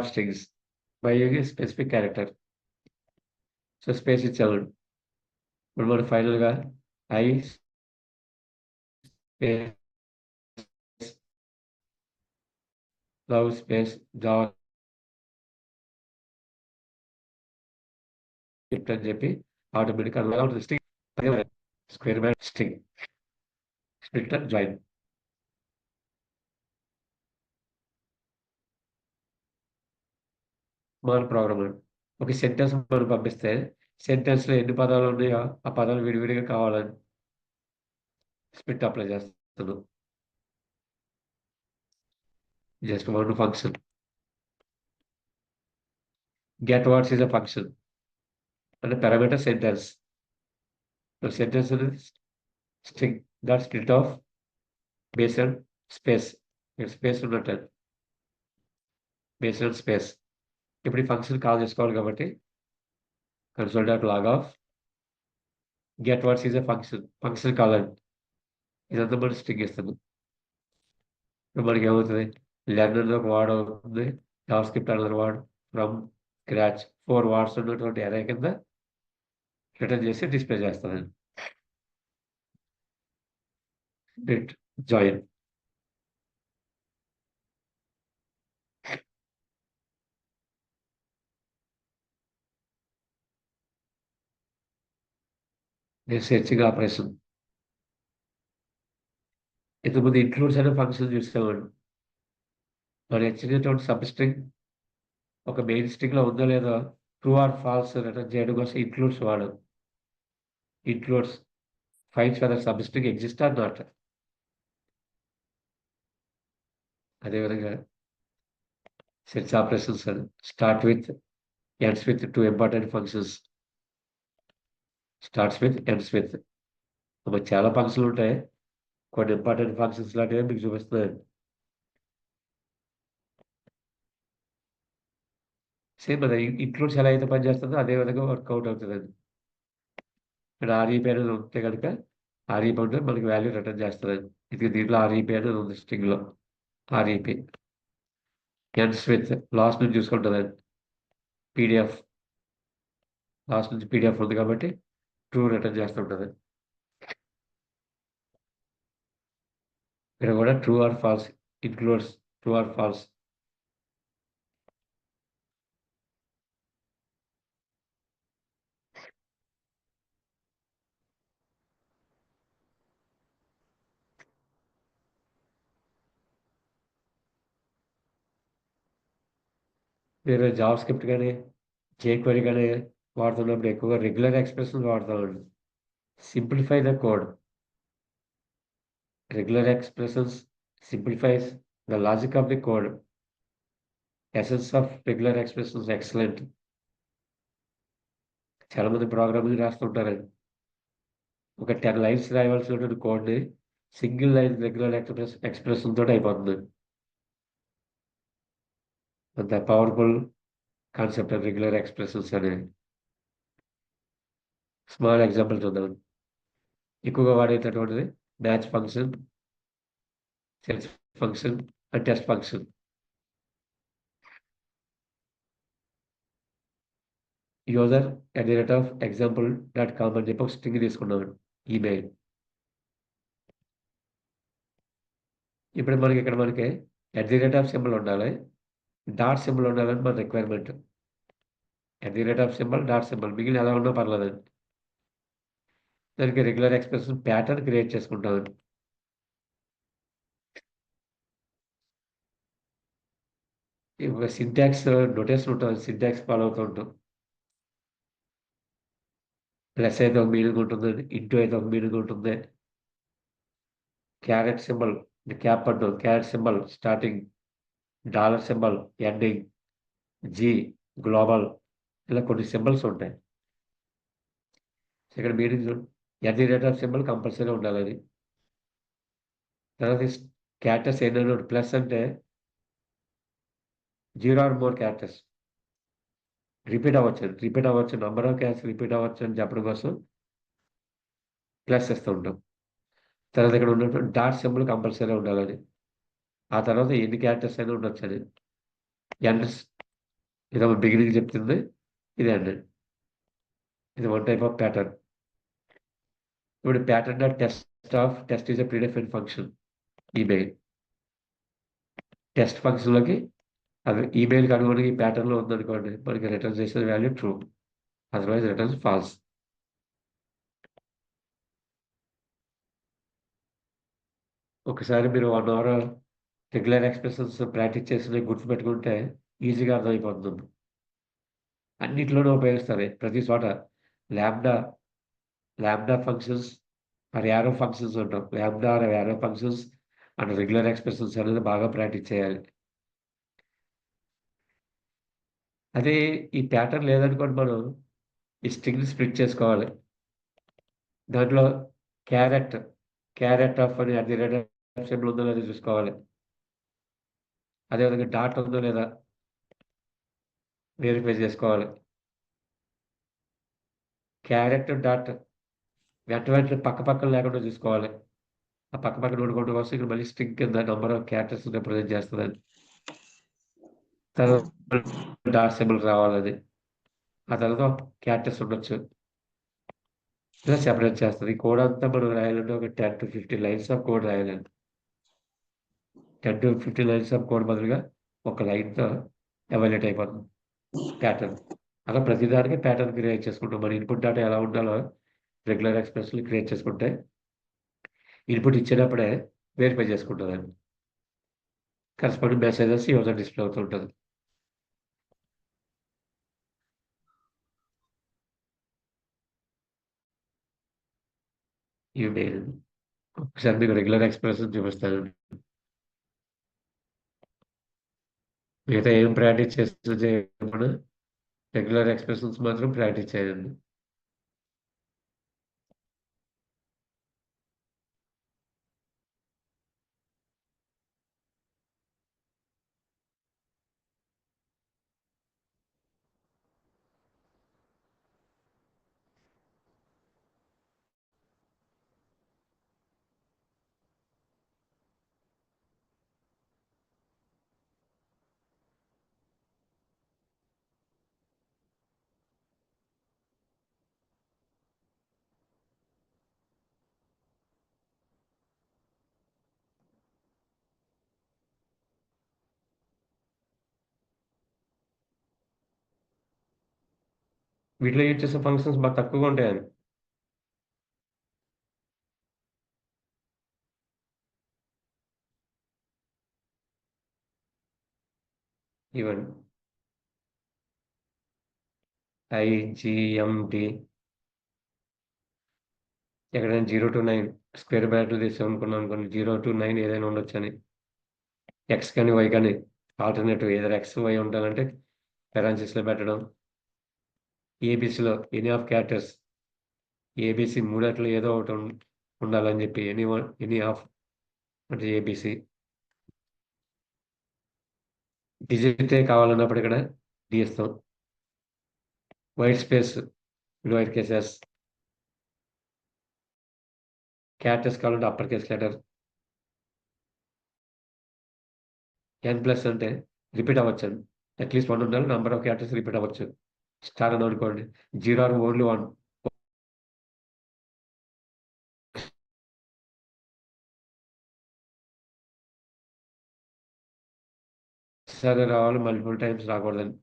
strings by using a specific character. So space ఇచ్చాము. ఇప్పుడు మనం ఫైనల్గా I space love space JavaScript అని చెప్పి automatic అలా ఉంటుంది. String square bracket string split and join. Small program ఒక sentence మనం పంపిస్తే సెంటెన్స్లో ఎన్ని పదాలు ఉన్నాయో ఆ పదాలు విడివిడిగా కావాలని స్ప్లిట్ అప్లై చేస్తున్నాం. Just one function. Get words is a function అంటే parameter sentence. Sentence string that split of based on space. Space ఉన్నట్టు బేస్డ్ ఆన్ స్పేస్. ఇప్పుడు ఈ ఫంక్షన్ కాల్ చేసుకోవాలి కాబట్టి console dot log of get words is a function call అండి. ఇదంతా మనం string ఇస్తుంది. ఇప్పుడు మనకి ఏమవుతుంది, లెర్న్ అనేది ఒక వర్డ్ అవుతుంది, జావా స్క్రిప్ట్ అనేది వర్డ్, ఫ్రమ్, స్క్రాచ్ 4 వర్డ్స్ ఉన్నటువంటి అరే కింద రిటర్న్ చేసి డిస్ప్లే చేస్తుందండి. Bit join. Searching operation. ఇంతకుముందు ఇంక్లూడ్స్ అనే ఫంక్షన్ చూసామండి. మనం ఇచ్చినటువంటి సబ్ స్ట్రింగ్ ఒక మెయిన్ స్ట్రింగ్ లో ఉందో లేదో ట్రూ ఆర్ ఫాల్స్ రిటర్న్ చేయడం కోసం ఇంక్లూడ్స్ వాడు. Includes finds whether substring exist or not. అదేవిధంగా search operations start with ends with 2 important functions. Starts with ends with. చాలా ఫంక్షన్లు ఉంటాయి, కొన్ని ఇంపార్టెంట్ ఫంక్షన్స్ లాంటివి మీకు చూపిస్తున్నాను. సేమ్ అదే ఇంక్లూడ్స్ ఎలా అయితే పనిచేస్తుందో అదే విధంగా వర్కౌట్ అవుతుందండి. ఇక్కడ ఆర్ఈపీ అనేది ఉంటే కనుక ఆర్ఈపీ ఉంటే మనకి వాల్యూ రిటర్న్ చేస్తుందండి. ఇది దీంట్లో ఆర్ఈపీ అనేది ఉంది స్ట్రింగ్లో. ఆర్ఈపీ ఎండ్స్ విత్ లాస్ట్ నుంచి చూసుకుంటుందండి. పీడిఎఫ్ లాస్ట్ నుంచి పీడిఎఫ్ ఉంది కాబట్టి ట్రూ రిటర్న్ చేస్తుంటుంది. ఇక్కడ కూడా true or false includes true or false. మీరు జావా స్క్రిప్ట్ కానీ jQuery కానీ వాడుతున్నప్పుడు ఎక్కువగా రెగ్యులర్ ఎక్స్ప్రెషన్స్ వాడతామండి. Simplify the code. Regular expressions simplifies the logic of the code. Essence of regular expressions excellent. చాలా మంది ప్రోగ్రామింగ్ రాస్తుంటారండి. ఒక 10 లైన్స్ రాయవలసినటువంటి కోడ్ని సింగిల్ లైన్ రెగ్యులర్ ఎక్స్ప్రెషన్ తోటి అయిపోతుంది. అంత పవర్ఫుల్ కాన్సెప్ట్ రెగ్యులర్ ఎక్స్ప్రెషన్స్ అనేది. స్మాల్ ఎగ్జాంపుల్ చూద్దాం. ఎక్కువగా వాడేటటువంటిది match function, search function and test function. user@example.com అని చెప్పి ఒక స్ట్రింగ్ తీసుకున్నాం, ఈమెయిల్. ఇప్పుడు మనకి ఇక్కడ మనకి సింబల్ ఉండాలి, డాట్ సింబల్ ఉండాలని మన రిక్వైర్మెంట్. సింబల్ డాట్ సింబల్ మిగిలిన ఎలా ఉన్నా పర్లేదండి. దానికి రెగ్యులర్ ఎక్స్ప్రెషన్ ప్యాటర్న్ క్రియేట్ చేసుకుంటామండి. సింటాక్స్ నోటేషన్ ఉంటుంది, సింటాక్స్ ఫాలో అవుతూ ఉంటాం. ప్లస్ అయితే ఒక మీనింగ్ ఉంటుంది, ఇంటూ అయితే ఒక మీనింగ్ ఉంటుంది. క్యారెట్ సింబల్ క్యాప్ అంటాం, caret symbol starting, dollar symbol ending, G global, ఇలా కొన్ని సింబల్స్ ఉంటాయి. ఇక్కడ మీనింగ్ సింబల్ కంపల్సరీ ఉండాలి. అది తర్వాత క్యారెక్టర్స్ ఏంటంటే ప్లస్ అంటే 0 ఆర్ మోర్ క్యారెక్టర్స్ రిపీట్ అవ్వచ్చు, నంబర్ ఆఫ్ క్యారెక్టర్స్ రిపీట్ అవ్వచ్చు అని చెప్పడం కోసం ప్లస్ ఇస్తూ ఉంటాం. తర్వాత ఇక్కడ ఉన్నటువంటి డాట్ సింబల్ కంపల్సరీ ఉండాలని. ఆ తర్వాత ఎన్ని క్యారెక్టర్స్ అయినా ఉండొచ్చని. ఎండర్స్ ఇదేమో బిగినింగ్ చెప్తుంది. ఇది ఎండ్. ఇది వన్ టైప్ ఆఫ్ ప్యాటర్న్. ఇప్పుడు pattern dot test is a predefined function email. Test ఫంక్షన్‌లోకి అది ఈమెయిల్‌కి అనుగుణంగా ఈ ప్యాటర్న్‌లో ఉందనుకోండి, మనకి రిటర్న్ చేసే value true. Otherwise returns false. ఒకసారి మీరు 1 అవర్ రెగ్యులర్ ఎక్స్‌ప్రెషన్స్ ప్రాక్టీస్ చేసినవి గుర్తుపెట్టుకుంటే ఈజీగా అర్థమైపోతుంది. అన్నిట్లోనూ ఉపయోగిస్తారు. ప్రతి చోట lambda, lambda functions or arrow functions అంటాం. Lambda or arrow functions and regular expressions అనేది బాగా ప్రాక్టీస్ చేయాలి. అదే ఈ ప్యాటర్న్ లేదనుకోండి, మనం ఈ స్ట్రింగ్‌ని స్ప్లిట్ చేసుకోవాలి. దాంట్లో క్యారెట్, క్యారెట్ ఆఫ్ అని at the rate of symbol ఉందో లేదో చూసుకోవాలి. అదేవిధంగా డాట్ ఉందో లేదా వెరిఫై చేసుకోవాలి. క్యారెట్, డాట్ వెంటనే పక్కన లేకుండా చూసుకోవాలి. ఆ పక్కన ఉండడం కోసం ఇక్కడ మళ్ళీ స్ట్రింగ్ కింద నంబర్ ఆఫ్ క్యారెక్టర్స్ రిప్రజెంట్ చేస్తదని. తర్వాత డాట్ సింబల్ రావాలది. ఆ తర్వాత క్యారెక్టర్స్ ఉండొచ్చు. ఇలా సెపరేట్ చేస్తది. ఈ కోడ్ అంతా మనం రాయాలంటే ఒక 10-15 లైన్స్ ఆఫ్ కోడ్ రాయాలండి. 10-15 లైన్స్ ఆఫ్ కోడ్ బదులుగా ఒక లైన్‌తో ఎవాల్యుయేట్ అయిపోతుంది ప్యాటర్న్. అలా ప్రతిదానికి ప్యాటర్న్ క్రియేట్ చేసుకుంటాం. మన ఇన్‌పుట్ డేటా ఎలా ఉండాలో రెగ్యులర్ ఎక్స్‌ప్రెషన్‌లు క్రియేట్ చేసుకుంటే ఇన్‌పుట్ ఇచ్చేటప్పుడే వెరిఫై చేసుకుంటదండి. కరెస్పాండింగ్ మెసేజెస్ యూజర్ డిస్‌ప్లే అవుతూ ఉంటది. ఈమెయిల్ ఒకసారి మీకు రెగ్యులర్ ఎక్స్‌ప్రెషన్ చూపిస్తానండి. మిగతా ఏం ప్రాక్టీస్ చేసినా చేయకపోయినా రెగ్యులర్ ఎక్స్‌ప్రెషన్స్ మాత్రం ప్రాక్టీస్ చేయండి. వీటిలో యూజ్ చేసే ఫంక్షన్స్ బాగా తక్కువగా ఉంటాయండి. ఇవ్వండి. ఐజీఎంటీ ఎక్కడైనా 0-9 స్క్వేర్ బ్రాకెట్లు తీసామనుకున్నాం అనుకోండి. 0-9 ఏదైనా ఉండొచ్చని. ఎక్స్ కానీ, వై కానీ ఆల్టర్‌నేటివ్ ఎయిదర్ ఎక్స్, వై ఉండాలంటే పెరాంథసిస్‌లో పెట్టడం. ఏబీసీలో ఎనీ ఆఫ్ క్యారెక్టర్స్ ఏబీసీ మూడిట్లో ఏదో ఒకటి ఉండాలని చెప్పి ఎనీ ఆఫ్ అంటే ఏబీసీ. డిజిటే కావాలన్నప్పుడు ఇక్కడ డి ఇస్తాం. White space lower case S. Characters కావాలంటే upper case letter. N plus అంటే రిపీట్ అవ్వచ్చండి. అట్‌లీస్ట్ 1 ఉండాలి. నంబర్ ఆఫ్ క్యారెక్టర్స్ రిపీట్ అవ్వచ్చు. స్టార్ అని అనుకోండి. 0 ఆర్ ఓన్లీ 1 ఒకసారి రావాలి. Multiple times రాకూడదండి.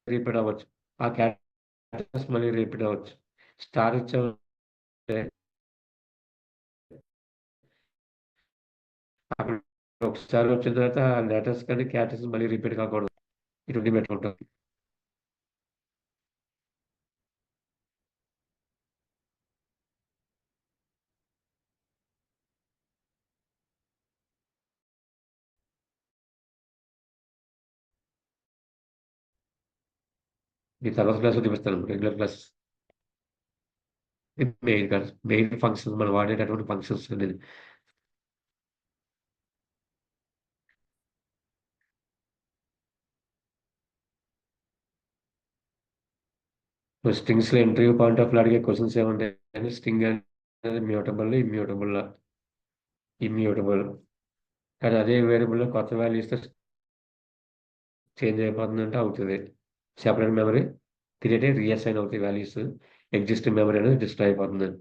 రిపీట్ అవ్వచ్చు. ఆ క్యారెక్టర్స్ మళ్ళీ రిపీట్ అవ్వచ్చు. స్టార్ ఇచ్చామంటే అక్కడ ఒకసారి వచ్చిన తర్వాత లెటర్స్ కానీ, క్యారెక్టర్స్ మళ్ళీ రిపీట్ కాకూడదు. ఈ 2 పెట్టుకుంటాం. మీ తర్వాత క్లాస్‌లో చూపిస్తాను రెగ్యులర్ క్లాసెస్. ఇది మెయిన్ కాదు. మెయిన్ ఫంక్షన్స్ మనం వాడేటటువంటి ఫంక్షన్స్ అనేది. స్ట్రింగ్స్‌లో ఇంటర్వ్యూ పాయింట్ ఆఫ్ వ్యూలో అడిగే క్వెషన్స్ ఏముంటాయంటే స్ట్రింగ్ అనేది మ్యూటబుల్, ఇమ్యూటబుల్. ఇమ్యూటబుల్. కానీ అదే వేరియబుల్‌లో కొత్త వాల్యూస్‌తో చేంజ్ అయిపోతుందంటే అవుతది. సెపరేట్ మెమరీ క్రియేట్ అయ్యి రీఅసైన్ అవుతాయి వాల్యూస్. ఎగ్జిస్టింగ్ మెమరీ అనేది డిస్ట్రాయ్ అయిపోతుందండి.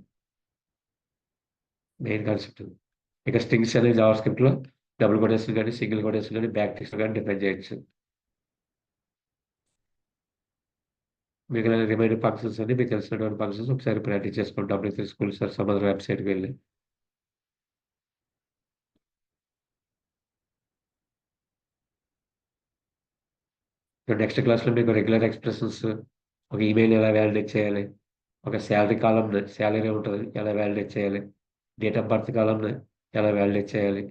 Main concept. ఇక స్ట్రింగ్స్ అనేవి జావాస్క్రిప్ట్‌లో డబుల్ కొటేషన్ గాని, సింగిల్ కొటేషన్ గాని, బ్యాక్ టిక్స్ గాని డిఫైన్ చేయొచ్చు. మిగిలిన రిమైనింగ్ ఫంక్షన్స్ అన్ని మీకు తెలిసినటువంటి ఫంక్షన్స్ ఒకసారి ప్రాక్టీస్ చేసుకోండి. W3 schools are some other వెబ్‌సైట్‌కి వెళ్లి. నెక్స్ట్ క్లాస్‌లో మీకు రెగ్యులర్ ఎక్స్‌ప్రెషన్స్, ఒక ఈమెయిల్ ఎలా వాలిడేట్ చేయాలి, ఒక సాలరీ కాలమ్‌ని సాలరీ ఉంటది. ఎలా వాలిడేట్ చేయాలి, డేట్ ఆఫ్ బర్త్ కాలమ్‌ని ఎలా వాలిడేట్ చేయాలి,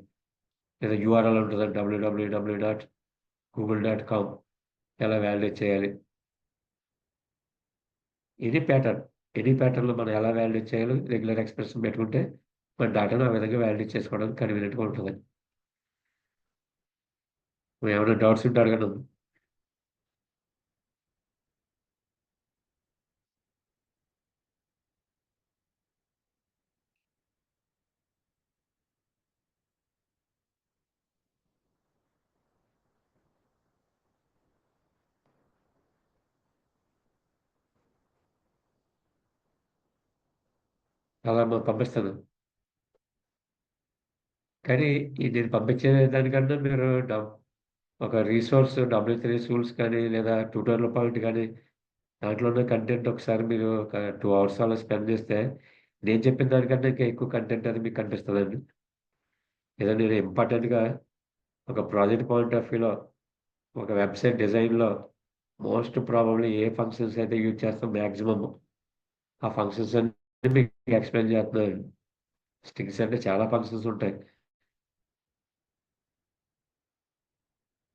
లేదా యూఆర్ఎల్ ఉంటది www.google.com ఎలా వాలిడేట్ చేయాలి. ఎనీ ప్యాటర్న్, ఎనీ ప్యాటర్న్‌లో మనం ఎలా వాలిడేట్ చేయాలో రెగ్యులర్ ఎక్స్‌ప్రెషన్ పెట్టుకుంటే మన డేటాను ఆ విధంగా వాలిడేట్ చేసుకోవడానికి కన్వీనియంట్‌గా ఉంటది. ఏమైనా డౌట్స్ ఉంటే అడగండి. అలా పంపిస్తాను. కానీ ఈ నేను పంపించే దానికన్నా మీరు ఒక రిసోర్స్ W3 టూల్స్ కానీ లేదా ట్యూటోరియల్ పాయింట్ కానీ దాంట్లో ఉన్న కంటెంట్ ఒకసారి మీరు ఒక 2 అవర్స్ అలా స్పెండ్ చేస్తే నేను చెప్పిన దానికన్నా ఇంకా ఎక్కువ కంటెంట్ అది మీకు కనిపిస్తదండి. లేదా నేను ఇంపార్టెంట్‌గా ఒక ప్రాజెక్ట్ పాయింట్ ఆఫ్ వ్యూలో ఒక వెబ్‌సైట్ డిజైన్‌లో మోస్ట్ ప్రాబబ్లీ ఏ ఫంక్షన్స్ అయితే యూజ్ చేస్తాం మాక్సిమమ్ ఆ ఫంక్షన్స్ అన్నీ మీకు ఎక్స్‌ప్లెయిన్ చేస్తున్నానండి. స్ట్రింగ్స్ అంటే చాలా ఫంక్షన్స్ ఉంటాయి.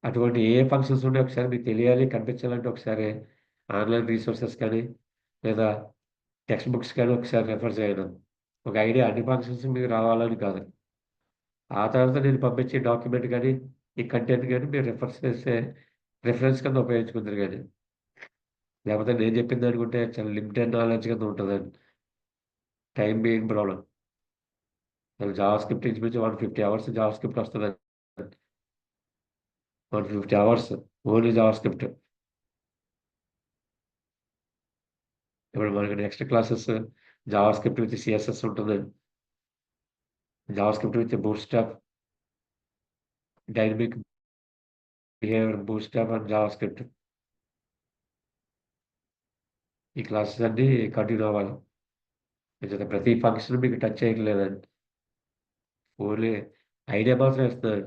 అటువంటి ఏ ఫంక్షన్స్ ఉన్నాయో ఒకసారి మీకు తెలియాలి, కనిపించాలంటే ఒకసారి ఆన్‌లైన్ రిసోర్సెస్ కానీ, లేదా టెక్స్ట్ బుక్స్ కానీ ఒకసారి రిఫర్ చేయండి. ఒక ఐడియా అన్ని ఫంక్షన్స్ మీకు రావాలని కాదు. ఆ తర్వాత నేను పంపించే డాక్యుమెంట్ గాని, ఈ కంటెంట్ గాని మీరు రిఫర్ చేసే రిఫరెన్స్ కింద ఉపయోగించుకుందురు గాని. లేకపోతే నేను చెప్పిందనుకుంటే చాలా లిమిటెడ్ నాలెడ్జ్ కింద ఉంటదండి. Time being problem. జావాస్క్రిప్ట్ ఇంచుమించు 150 అవర్స్ జావాస్క్రిప్ట్ వస్తదండి. 150 అవర్స్ ఓన్లీ జావాస్క్రిప్ట్. ఇప్పుడు మనకి next classes JavaScript with CSS ఉంటుందండి. JavaScript with Bootstrap, dynamic behaviour Bootstrap and JavaScript. ఈ క్లాసెస్ అన్నీ కంటిన్యూ అవ్వాలి. నిజంగా ప్రతి ఫంక్షన్ మీకు టచ్ చేయట్లేదండి. ఓన్లీ ఐడియా మాత్రం ఇస్తున్నాను.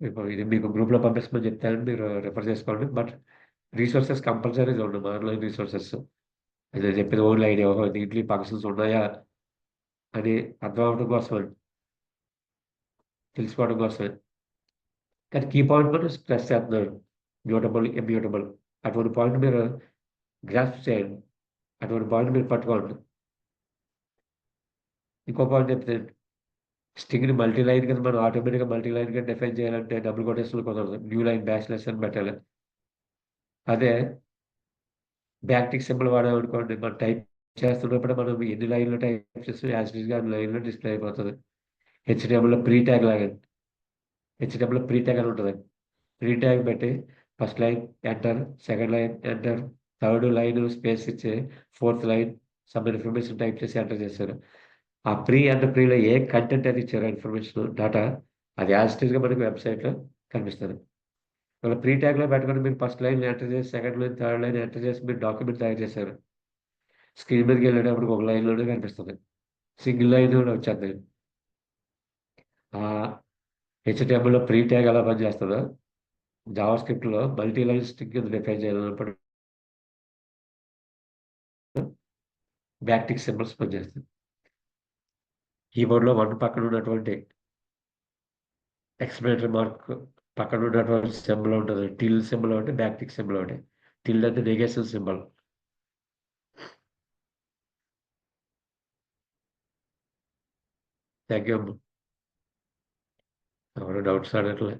ఇప్పుడు ఇది మీకు గ్రూప్‌లో పంపిస్తామని చెప్తానండి. మీరు రిఫర్ చేసుకోండి. బట్ రిసోర్సెస్ కంపల్సరీ చూడండి. Online resources. నేను చెప్పేది ఓన్లీ ఐడియా. ఓహో! దీంట్లో ఈ ఫంక్షన్స్ ఉన్నాయా అని అర్థం అవ్వడం కోసమండి. తెలుసుకోవడం కోసమే. కానీ కీ పాయింట్ మాత్రం స్ట్రెస్ చేస్తున్నాను. Mutable, immutable. అటువంటి పాయింట్ మీరు గ్రాస్ప్ చేయండి. అటువంటి పాయింట్ మీరు పట్టుకోండి. ఇంకో పాయింట్ చెప్తాను. స్ట్రింగ్‌ని మల్టీ లైన్ కింద మనం ఆటోమేటిక్‌గా మల్టీ లైన్ కింద డిఫైన్ చేయాలంటే డబుల్ కొటేషన్‌లో కుదరదు. న్యూ లైన్ బ్యాక్‌స్లాష్ అని పెట్టాలి. అదే బ్యాక్ టిక్ సింబల్ వాడామనుకోండి మనం టైప్ చేస్తున్నప్పుడు మనం ఎన్ని లైన్‌లో టైప్ చేస్తే యాజ్ ఇట్ ఈస్‌గా అన్ని లైన్‌లో డిస్‌ప్లే అయిపోతది. హెచ్‌టీఎంఎల్‌లో ప్రీ ట్యాగ్ లాగానే. హెచ్‌టీఎంఎల్‌లో ప్రీ ట్యాగ్ అని ఉంటది. ప్రీ ట్యాగ్ పెట్టి first line enter, second line enter, third line space ఇచ్చి, fourth line some information type చేసి ఎంటర్ చేశారు. ఆ ప్రీలో ఏ కంటెంట్ అయితే ఇచ్చారో ఇన్ఫర్మేషన్ డేటా అది యాజ్ ఇట్ ఈస్‌గా మనకి వెబ్‌సైట్‌లో కనిపిస్తది. ఒకవేళ ప్రీ ట్యాగ్‌లో పెట్టకుండా మీరు ఫస్ట్ లైన్ ఎంటర్ చేసి, second line, third line enter చేసి మీరు డాక్యుమెంట్ తయారు చేశారు. స్క్రీన్ మీదకెళ్ళేటప్పటికి ఒక లైన్‌లోనే కనిపిస్తది. సింగిల్ లైన్‌లోనే వచ్చేద్ది. ఆహ్, హెచ్‌టీఎంఎల్‌లో ప్రీ ట్యాగ్ ఎలా పనిచేస్తదో, జావాస్క్రిప్ట్‌లో మల్టీ లైన్ స్ట్రింగ్ కింద డిఫైన్ చేయాలన్నప్పుడు బ్యాక్ టిక్ సింబల్స్ పనిచేస్తాయి. కీబోర్డ్‌లో 1 పక్కన ఉన్నటువంటి ఎక్స్‌క్లమేటరీ మార్క్ పక్కన ఉన్నటువంటి సింబల్ ఉంటది. టిల్ సింబల్ ఒకటి, బ్యాక్ టిక్ సింబల్ ఒకటి. టిల్ అంటే నెగేషన్ సింబల్. థాంక్ యూ అమ్మ. ఎవరు డౌట్స్ అడగట్లే.